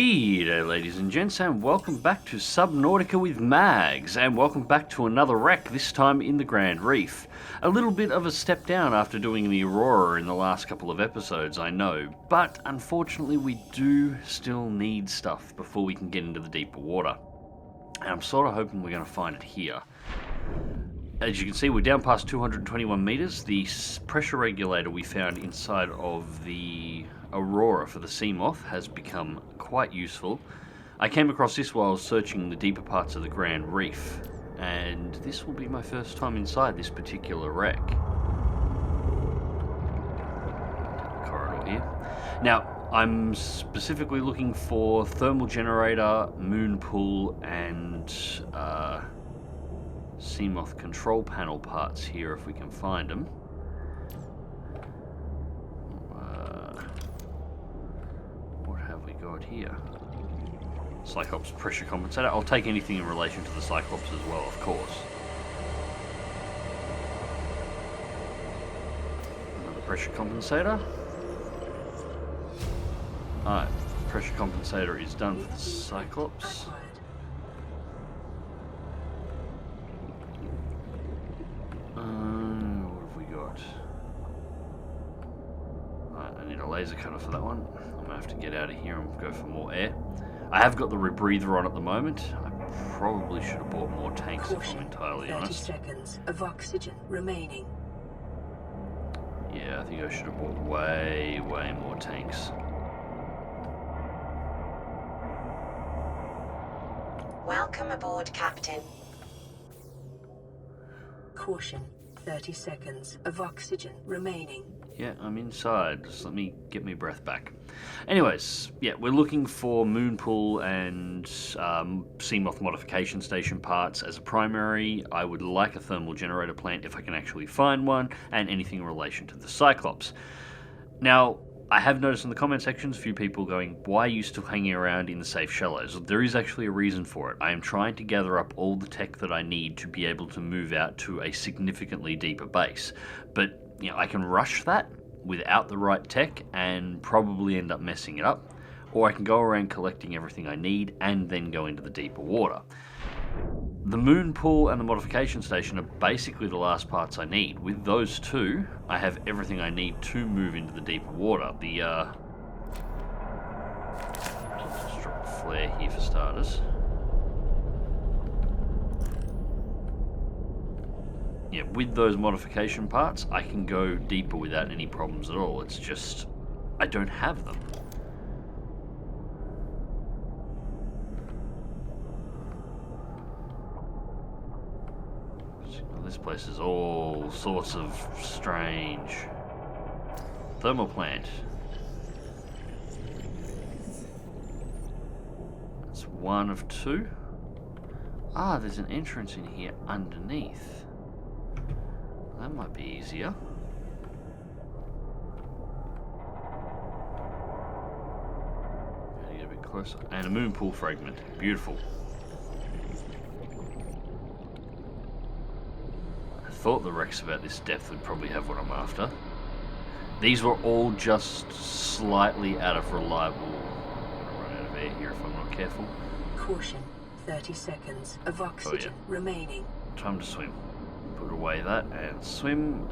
G'day ladies and gents, and welcome back to Subnautica with Mags, and welcome back to another wreck, this time in the Grand Reef. A little bit of a step down after doing the Aurora in the last couple of episodes, I know, but unfortunately we do still need stuff before we can get into the deeper water. And I'm sort of hoping we're going to find it here. As you can see, we're down past 221 meters. The pressure regulator we found inside of the Aurora for the Seamoth has become quite useful. I came across this while I was searching the deeper parts of the Grand Reef, and this will be my first time inside this particular wreck. Corridor here. Now, I'm specifically looking for thermal generator, Moonpool, and Seamoth control panel parts here if we can find them. What have we got here? Cyclops pressure compensator. I'll take anything in relation to the Cyclops as well, of course. Another pressure compensator. Alright, pressure compensator is done for the Cyclops. What have we got? Alright, I need a laser cutter for that one. I'm gonna have to get out of here and go for more air. I have got the rebreather on at the moment. I probably should have bought more tanks if I'm entirely honest. 30 seconds of oxygen remaining. Yeah, I think I should have bought way more tanks. Welcome aboard, Captain. Caution, 30 seconds of oxygen remaining. Yeah, I'm inside. Just let me get my breath back. Anyways, yeah, we're looking for Moonpool and Seamoth modification station parts as a primary. I would like a thermal generator plant if I can actually find one, and anything in relation to the Cyclops. Now, I have noticed in the comment sections a few people going, why are you still hanging around in the safe shallows? There is actually a reason for it. I am trying to gather up all the tech that I need to be able to move out to a significantly deeper base. But, you know, I can rush that without the right tech and probably end up messing it up. Or I can go around collecting everything I need and then go into the deeper water. The Moonpool and the modification station are basically the last parts I need. With those two, I have everything I need to move into the deeper water. The just drop a flare here for starters. Yeah, with those modification parts, I can go deeper without any problems at all. It's just, I don't have them. This place is all sorts of strange. Thermal plant. That's one of two. Ah, there's an entrance in here underneath. That might be easier. Gotta get a bit closer. And a Moonpool fragment. Beautiful. Thought the wrecks about this depth would probably have what I'm after. These were all just slightly out of reliable. I'm gonna run out of air here if I'm not careful. Caution, 30 seconds of oxygen remaining. Time to swim. Put away that and swim.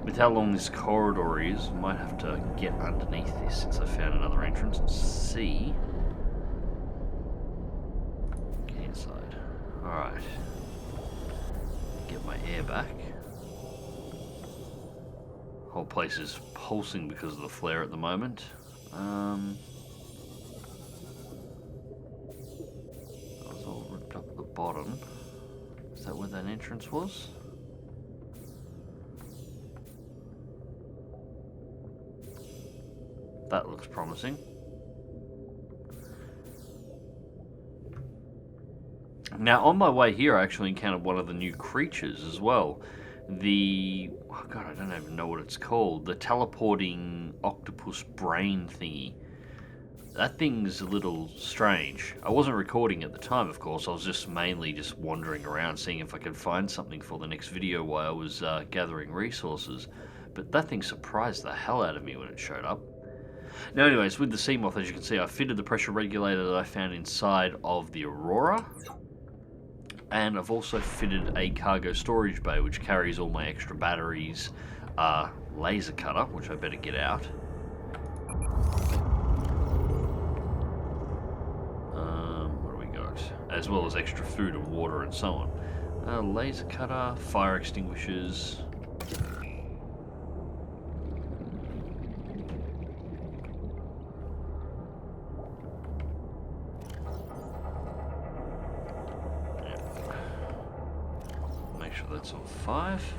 With how long this corridor is, might have to get underneath this since I found another entrance and see. Get inside. Alright. Get my air back. Whole place is pulsing because of the flare at the moment. I was all ripped up at the bottom. Is that where that entrance was? That looks promising. Now, on my way here, I actually encountered one of the new creatures as well. Oh god, I don't even know what it's called. The teleporting octopus brain thingy. That thing's a little strange. I wasn't recording at the time, of course. I was just mainly just wandering around, seeing if I could find something for the next video while I was gathering resources. But that thing surprised the hell out of me when it showed up. Now, anyways, with the Seamoth, as you can see, I fitted the pressure regulator that I found inside of the Aurora. And I've also fitted a cargo storage bay, which carries all my extra batteries, laser cutter, which I better get out. What do we got? As well as extra food and water and so on. Laser cutter, fire extinguishers. Make sure that's on 5.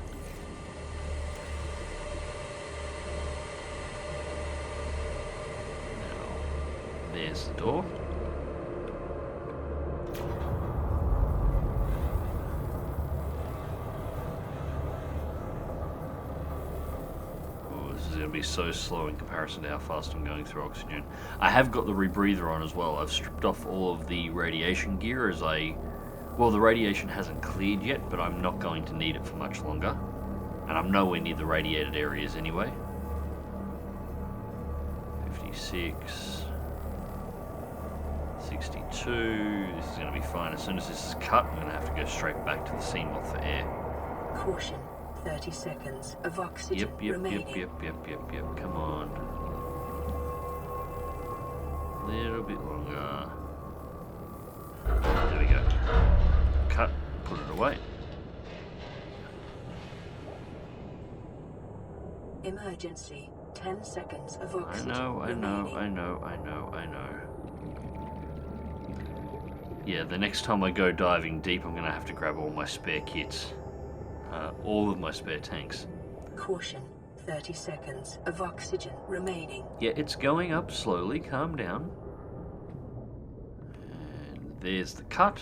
Now, there's the door. Oh, this is going to be so slow in comparison to how fast I'm going through oxygen. I have got the rebreather on as well. I've stripped off all of the radiation gear as well, the radiation hasn't cleared yet, but I'm not going to need it for much longer. And I'm nowhere near the radiated areas anyway. 56. 62. This is going to be fine. As soon as this is cut, I'm going to have to go straight back to the Seamoth for air. Caution, 30 seconds of oxygen remaining. Yep. Come on. A little bit longer. There we go. Cut, put it away. Emergency, 10 seconds of I oxygen know. remaining. Yeah, the next time I go diving deep, I'm going to have to grab all my spare kits. All of my spare tanks. Caution, 30 seconds of oxygen remaining. Yeah, it's going up slowly. Calm down. And there's the cut.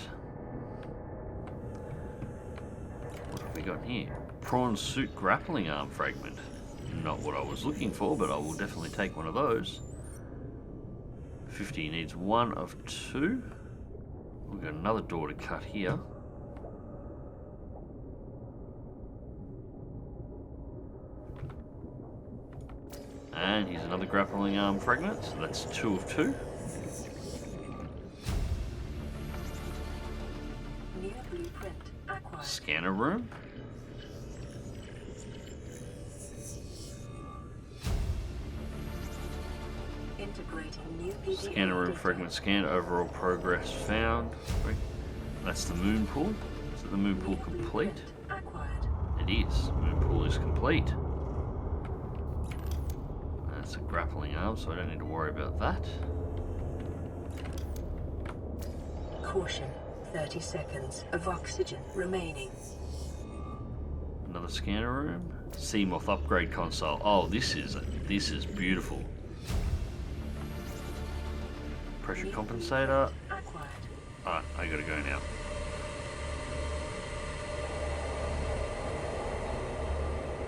What have we got here? Prawn suit grappling arm fragment. Not what I was looking for, but I will definitely take one of those. 50 needs 1 of 2. We've got another door to cut here. And here's another grappling arm fragment, so that's 2 of 2. New blueprint acquired. Scanner room. Integrating new PDA Scanner room data. fragment scan. Overall progress found. That's the Moonpool. Is it the Moonpool complete? Acquired. It is. Moonpool is complete. That's a grappling arm, so I don't need to worry about that. Caution, 30 seconds of oxygen remaining. Another scanner room. Seamoth upgrade console. Oh, this is beautiful. Pressure compensator. Acquired. Alright, I gotta go now.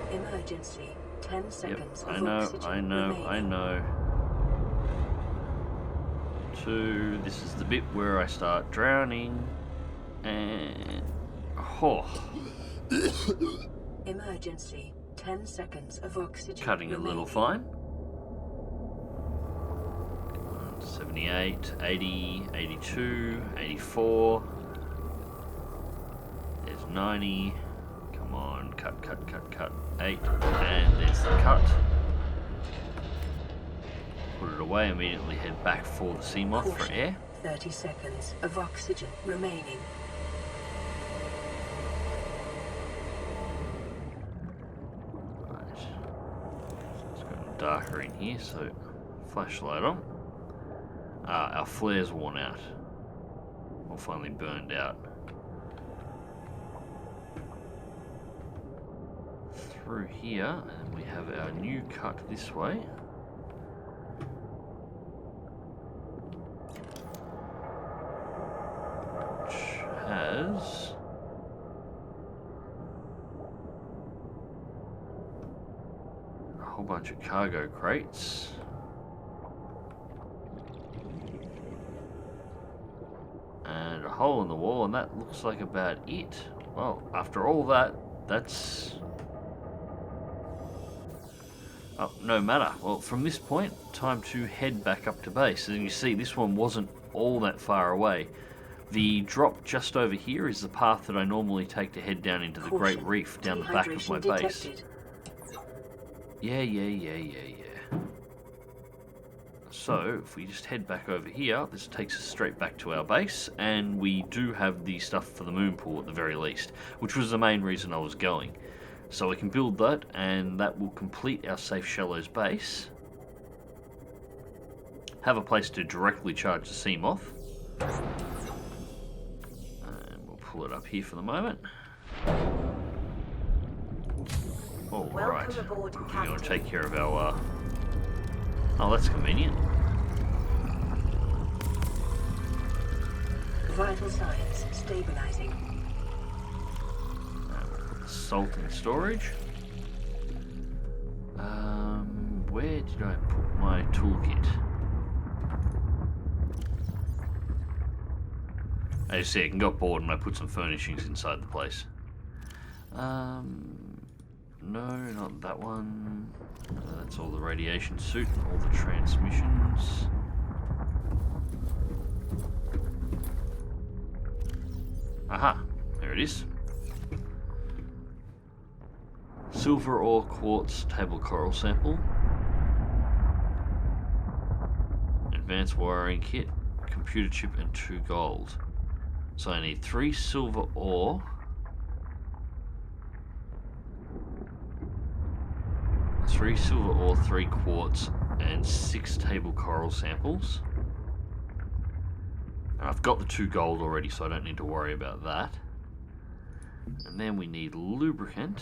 Emergency, 10 seconds Yep, of oxygen remaining. I know. 2, this is the bit where I start drowning. And... oh. Emergency, 10 seconds of oxygen Cutting remaining. a little fine. 78, 80, 82, 84. There's 90. Come on, cut. 8. And there's the cut. Put it away, immediately head back for the Seamoth for air. 30 seconds of oxygen remaining. Right. It's gotten darker in here, so flashlight on. Our flare's worn out. Or finally burned out. Through here, and we have our new cut this way. Which has a whole bunch of cargo crates. And a hole in the wall, and that looks like about it. Well, after all that, that's Oh, no matter. Well, from this point, time to head back up to base. And you see, this one wasn't all that far away. The drop just over here is the path that I normally take to head down into the Great Reef down the back of my base. Yeah. So, if we just head back over here, this takes us straight back to our base, and we do have the stuff for the Moonpool at the very least, which was the main reason I was going. So we can build that, and that will complete our Safe Shallows base. Have a place to directly charge the Seamoth. And we'll pull it up here for the moment. Alright, we're going to take care of our... Oh, that's convenient. Vital signs stabilizing. Salt in storage. Where did I put my toolkit? As you see, I got bored and I put some furnishings inside the place. No, not that one. That's all the radiation suit and all the transmissions. Aha, there it is. Silver ore quartz table coral sample. Advanced wiring kit, computer chip and 2 gold. So I need 3 silver ore. 3 silver ore, 3 quartz, and 6 table coral samples. And I've got the 2 gold already, so I don't need to worry about that. And then we need lubricant.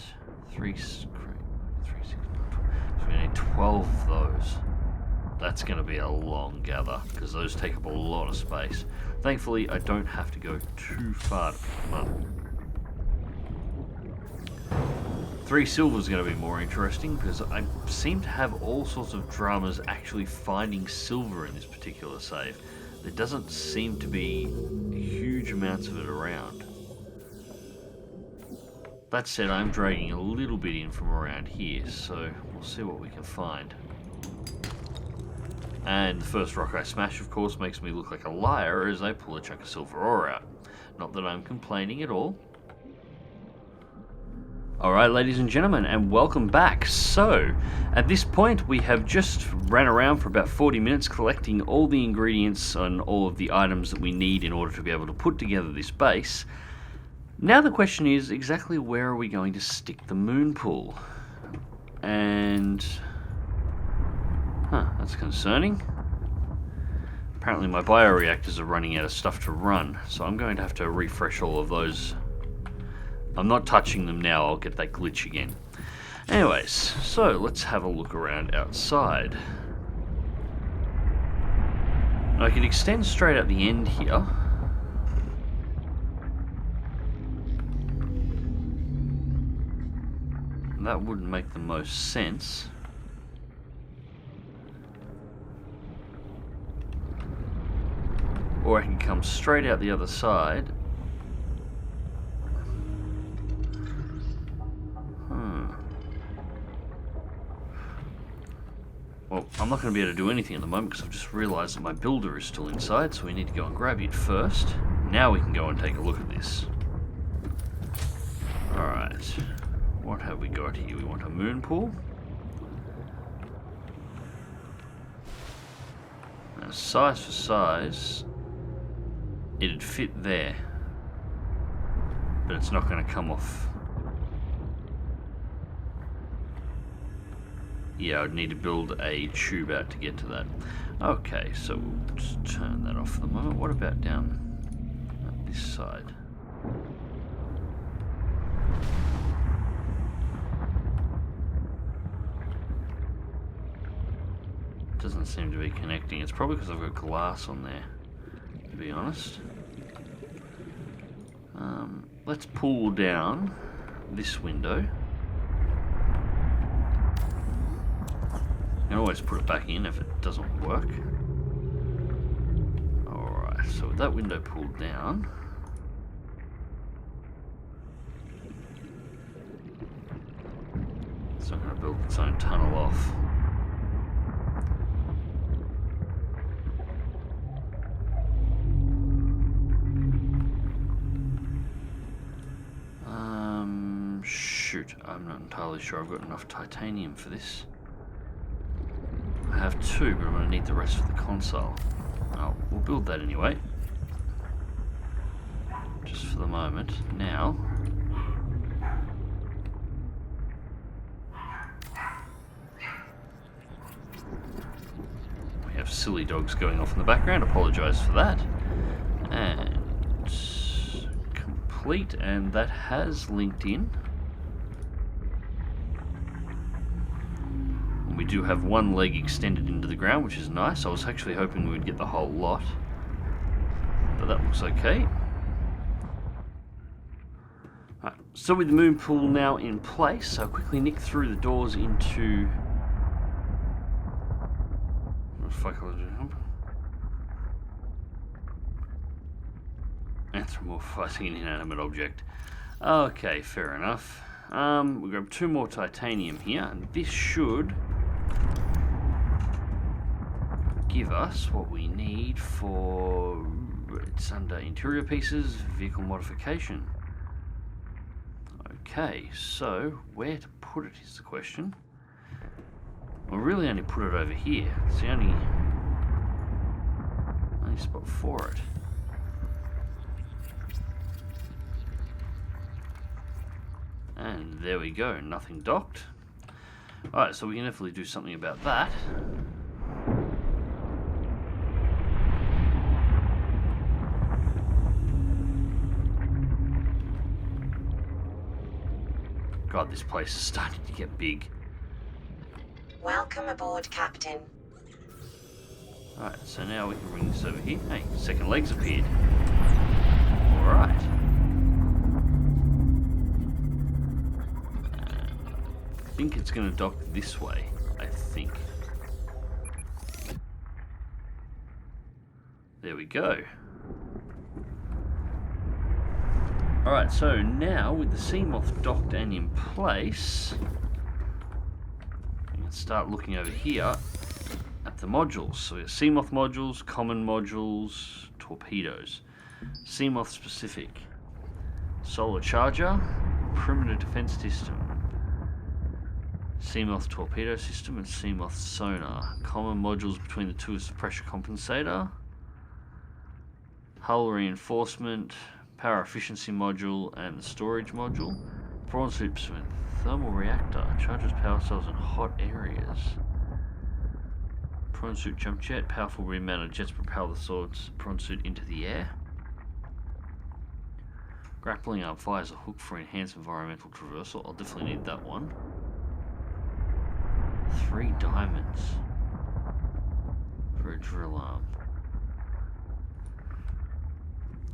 3, 6, 9, 12. So we need 12 of those. That's going to be a long gather, because those take up a lot of space. Thankfully, I don't have to go too far to pick them up. 3 silver is going to be more interesting, because I seem to have all sorts of dramas actually finding silver in this particular save. There doesn't seem to be huge amounts of it around. That said, I'm dragging a little bit in from around here, so we'll see what we can find. And the first rock I smash, of course, makes me look like a liar as I pull a chunk of silver ore out. Not that I'm complaining at all. Alright, ladies and gentlemen, and welcome back. So, at this point, we have just ran around for about 40 minutes collecting all the ingredients and all of the items that we need in order to be able to put together this base. Now the question is, exactly where are we going to stick the Moonpool? And... that's concerning. Apparently my bioreactors are running out of stuff to run, so I'm going to have to refresh all of those. I'm not touching them now, I'll get that glitch again. Anyways, so let's have a look around outside. I could extend straight at the end here. That wouldn't make the most sense. Or I can come straight out the other side. Well, I'm not going to be able to do anything at the moment because I've just realised that my builder is still inside, so we need to go and grab it first. Now we can go and take a look at this. Alright. What have we got here? We want a Moonpool. Now, size for size, it'd fit there. But it's not going to come off. Yeah, I'd need to build a tube out to get to that. Okay, so we'll just turn that off for the moment. What about down this side? Doesn't seem to be connecting. It's probably because I've got glass on there, to be honest. Let's pull down this window. You can always put it back in if it doesn't work. Alright, so with that window pulled down, it's not going to build its own tunnel off. shoot, I'm not entirely sure I've got enough titanium for this. I have 2, but I'm going to need the rest for the console. Oh, we'll build that anyway. Just for the moment. Now, we have silly dogs going off in the background. Apologise for that. And complete, and that has linked in. We do have one leg extended into the ground, which is nice. I was actually hoping we would get the whole lot, but that looks okay. Right, so with the Moonpool now in place, I'll quickly nick through the doors into... Anthropomorphizing an inanimate object. Okay, fair enough. We'll grab 2 more titanium here, and this should give us what we need for... It's under interior pieces, vehicle modification. Okay, so where to put it is the question. We'll really only put it over here. It's the only spot for it. And there we go, nothing docked. Alright, so we can definitely do something about that. God, this place is starting to get big. Welcome aboard, Captain. Alright, so now we can bring this over here. Hey, second leg's appeared. Alright. I think it's going to dock this way, I think. There we go. Alright, so now with the Seamoth docked and in place, we can start looking over here at the modules. So we have Seamoth modules, common modules, torpedoes. Seamoth specific. Solar charger, perimeter defense system. Seamoth torpedo system and Seamoth sonar. Common modules between the two is the pressure compensator, hull reinforcement, power efficiency module, and the storage module. Prawn suit thermal reactor charges power cells in hot areas. Prawn suit jump jet, powerful rear-mounted jets propel the swords prawn suit into the air. Grappling arm fires a hook for enhanced environmental traversal. I'll definitely need that one. 3 diamonds for a drill arm.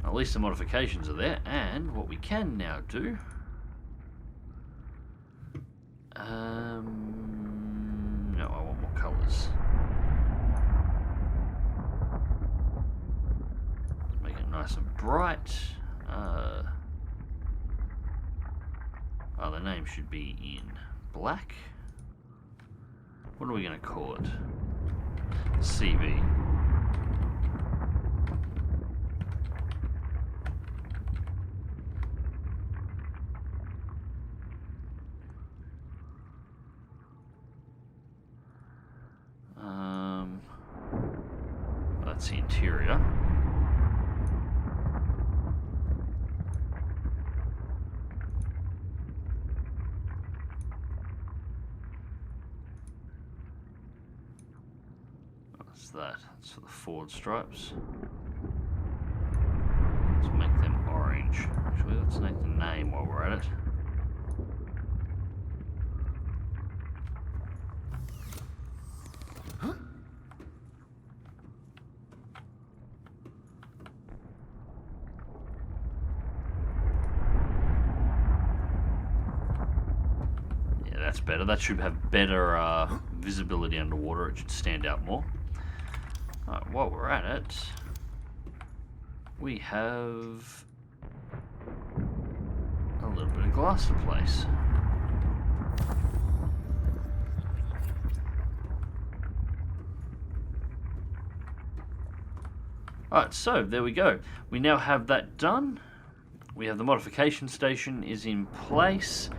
At least the modifications are there, and what we can now do... no, I want more colours. Make it nice and bright. The name should be in black. What are we going to call it? CV. That's the interior. What's that? That's for the forward stripes. Let's make them orange. Actually, let's make the name while we're at it. That's better. That should have better visibility underwater. It should stand out more. Alright, while we're at it, we have a little bit of glass to place. Alright, so there we go. We now have that done. We have the modification station is in place.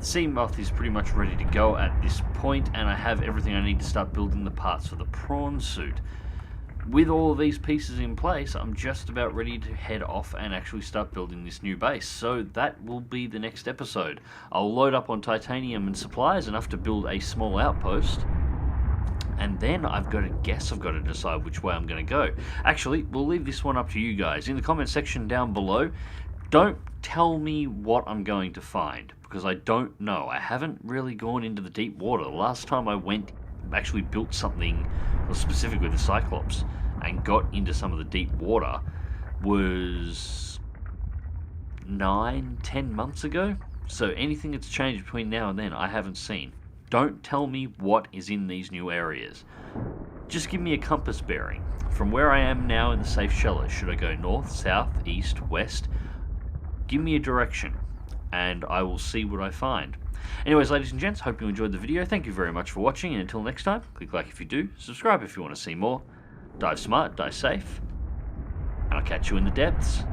The Seamoth is pretty much ready to go at this point, and I have everything I need to start building the parts for the prawn suit. With all of these pieces in place, I'm just about ready to head off and actually start building this new base. So that will be the next episode. I'll load up on titanium and supplies enough to build a small outpost. And then I've got to decide which way I'm going to go. Actually, we'll leave this one up to you guys. In the comment section down below, don't tell me what I'm going to find, because I don't know. I haven't really gone into the deep water. The last time I went, actually built something, well, specifically the Cyclops, and got into some of the deep water was 9-10 months ago. So anything that's changed between now and then, I haven't seen. Don't tell me what is in these new areas. Just give me a compass bearing. From where I am now in the safe shelter, should I go north, south, east, west? Give me a direction, and I will see what I find. Anyways, ladies and gents, hope you enjoyed the video. Thank you very much for watching, and until next time, click like if you do, subscribe if you want to see more. Dive smart, dive safe, and I'll catch you in the depths.